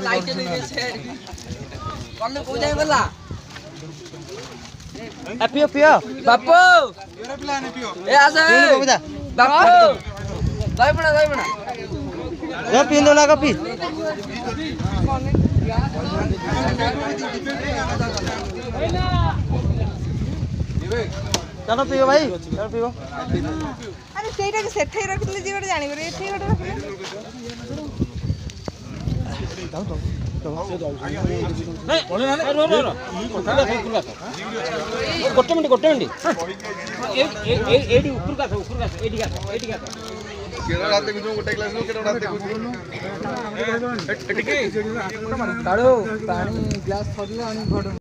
light दे दे से कल्लू को जाय गला ए पियो पियो बापू एरे पिला ने पियो ए आसे बापू दई बना ए पिंदो ना कॉफी चलो पियो भाई चलो पियो अरे सेटा के सेठे रखले जी गोटे जानि रे एठी गोटे रखले गोटे मिनट एडी ऊपर का एडी का केड़ा रात को गोटे क्लास में केड़ा रात को ताड़ो पानी ग्लास थोड़ी आनी